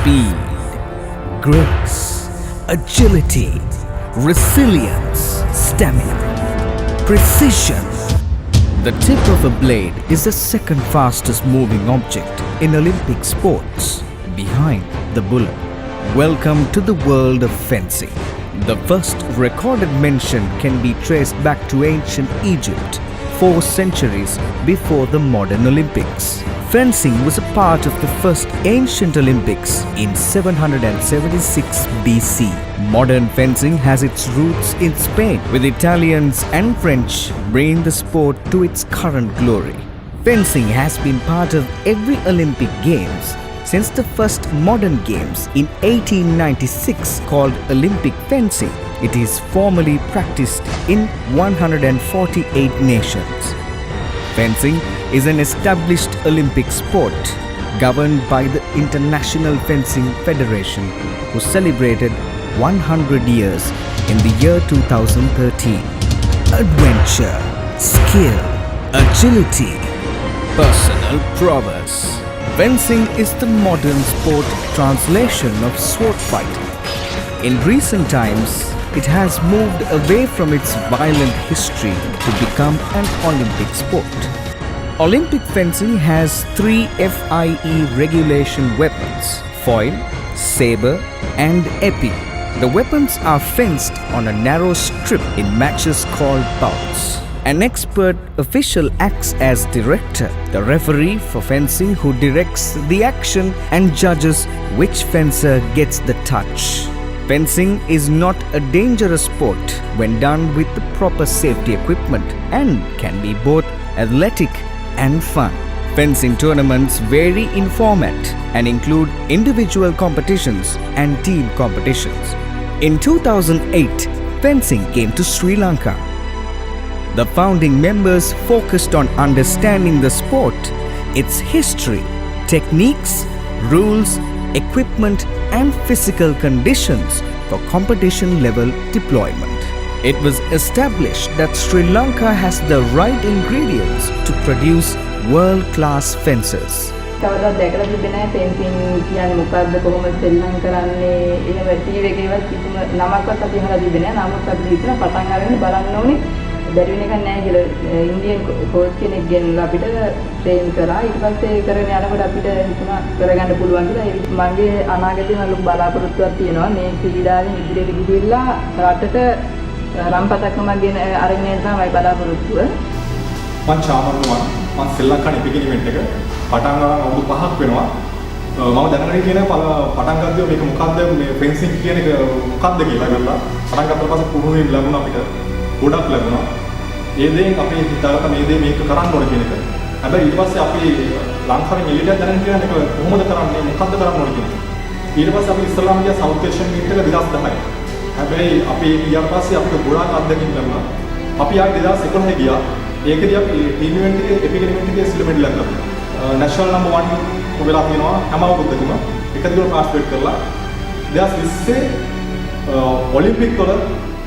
speed, grace, agility, resilience, stamina, precision. The tip of a blade is the second fastest moving object in Olympic sports, behind the bullet. Welcome to the world of fencing. The first recorded mention can be traced back to ancient Egypt, 4 centuries before the modern Olympics. Fencing was a part of the first ancient Olympics in 776 BC. Modern fencing has its roots in Spain, with Italians and French bringing the sport to its current glory. Fencing has been part of every Olympic Games since the first modern games in 1896 called Olympic fencing. It is formally practiced in 148 nations. Fencing is an established Olympic sport governed by the International Fencing Federation, who celebrated 100 years in the year 2013. Adventure, skill, agility, personal prowess. Fencing is the modern sport translation of sword fighting. In recent times, it has moved away from its violent history to become an Olympic sport. Olympic fencing has 3 FIE regulation weapons: foil, saber, and épée. The weapons are fenced on a narrow strip in matches called bouts. An expert official acts as director, the referee for fencing, who directs the action and judges which fencer gets the touch. Fencing is not a dangerous sport when done with the proper safety equipment and can be both athletic and fun. Fencing tournaments vary in format and include individual competitions and team competitions. In 2008, fencing came to Sri Lanka. The founding members focused on understanding the sport, its history, techniques, rules, equipment, and physical conditions for competition-level deployment. It was established that Sri Lanka has the right ingredients to produce world-class fencers. කවදාවත් දැකලා තිබෙන්නේ නැහැ ෆෙන්සිං කියන්නේ මොකක්ද කොහොමද සෙල්ලම් කරන්නේ එහෙම ටීවී එකේවත් කිසිම නමක්වත් අපි අහලා තිබෙන්නේ නැහැ. නමුත් අපි හිතන පටන් අරගෙන බලන්න ඕනේ බැරි වෙන එකක් නැහැ කියලා. ඉන්දියන් කෝච් කෙනෙක් ගෙනලා අපිට ට්‍රේන් කරා. ඊට පස්සේ කරගෙන යනකොට අපිට හිතුණා කරගන්න පුළුවන් කියලා. මගේ අනාගතේ මම ලොකු බලාපොරොත්තුවක් තියෙනවා මේ ක්‍රීඩාවෙන් ඉදිරියට ගිහිල්ලා රටට රම්පතක්ම ගෙන අරගෙන යන්න තමයි බලාපොරොත්තුව. මම චාමරුවන් මම ශ්‍රී ලංකාවේ පිටිනිමෙන්ට් එක පටන් ගන්න අවුරුදු 5ක් වෙනවා. මම දැනගෙන කියන පටන් ගත්තේ මේක මොකද්ද මේ ෆෙන්සිං කියන එක මොකද්ද කියලා ගත්තා. පටන් ගත්තට පස්සේ පුහුණුවෙන් ලැබුණා අපිට. ගොඩක් ලැබුණා. ඒ දේෙන් අපි හිතාගත්තා මේ දේ මේක කරන්න ඕන කියන එක. හැබැයි ඊට පස්සේ අපි ලංකාවේ එළියට දැනගෙන කියන එක කොහොමද කරන්නේ මොකද්ද කරන්න ඕන කියන එක. ඊට පස්සේ අපි ඉස්ලාම් ගියා සවුත් ඒෂියන් මීට් එක 2010යි. හැබැයි අපි ඊට පස්සේ අපිට ගොඩාක් අත්දැකීම් ලැබුණා. අපි ආයේ 2011 ගියා. ඒකදී අපි ටීම් ඉවෙන්ට් එකේ එපික් ඉවෙන්ට් එකේ සිල්වර් මෙඩල් ලැබුණා. national number 1 වෙලා තියෙනවා හැම අවුරුද්දකම එක දිගට පාස්පෝර්ට් කරලා 2020 ඔලිම්පික් වල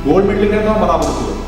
ගෝල්ඩ් මෙඩල් එකක් ගන්න බලාපොරොත්තු වෙනවා.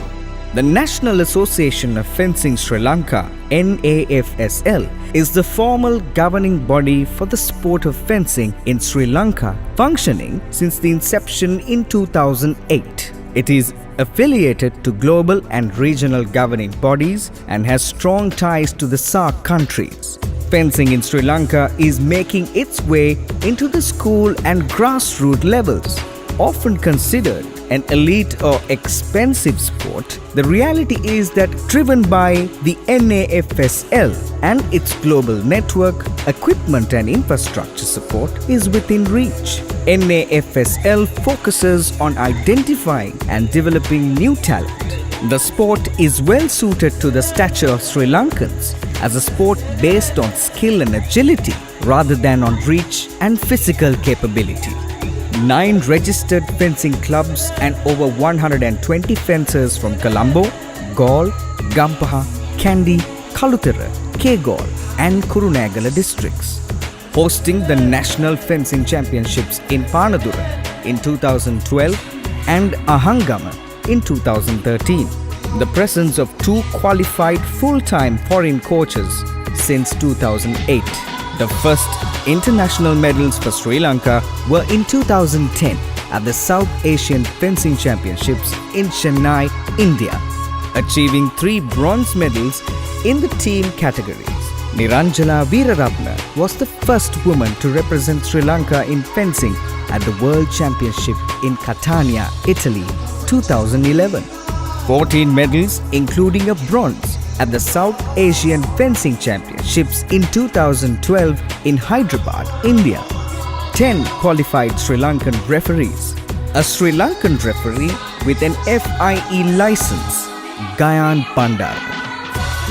The National Association of Fencing Sri Lanka, NAFSL, is the formal governing body for the sport of fencing in Sri Lanka, functioning since the inception in 2008. It is affiliated to global and regional governing bodies and has strong ties to the SAARC countries. Fencing in Sri Lanka is making its way into the school and grassroots levels. Often considered an elite or expensive sport, the reality is that driven by the NAFSL and its global network, equipment and infrastructure support is within reach. NAFSL focuses on identifying and developing new talent. The sport is well suited to the stature of Sri Lankans as a sport based on skill and agility rather than on reach and physical capability. 9 registered fencing clubs and over 120 fencers from Colombo, Galle, Gampaha, Kandy, Kalutara, Kegol and Kurunegala districts. Hosting the National Fencing Championships in Panadura in 2012 and Ahangama in 2013. The presence of 2 qualified full-time foreign coaches since 2008. The first International medals for Sri Lanka were in 2010 at the South Asian Fencing Championships in Chennai, India, achieving 3 bronze medals in the team categories. Niranjala Veeraratne was the first woman to represent Sri Lanka in fencing at the World Championship in Catania, Italy, 2011. 14 medals, including a bronze, at the South Asian Fencing Championships in 2012 in Hyderabad, India. 10 qualified Sri Lankan referees. A Sri Lankan referee with an FIE license, Gayan Bandar.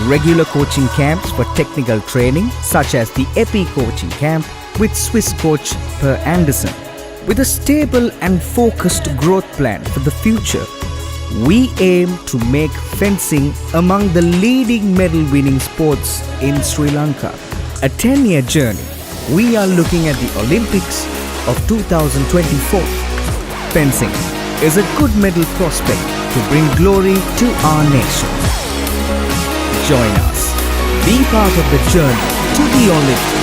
Regular coaching camps for technical training such as the EPI coaching camp with Swiss coach Per Anderson. With a stable and focused growth plan for the future, we aim to make fencing among the leading medal-winning sports in Sri Lanka. A 10-year journey, we are looking at the Olympics of 2024. Fencing is a good medal prospect to bring glory to our nation. Join us. Be part of the journey to the Olympics.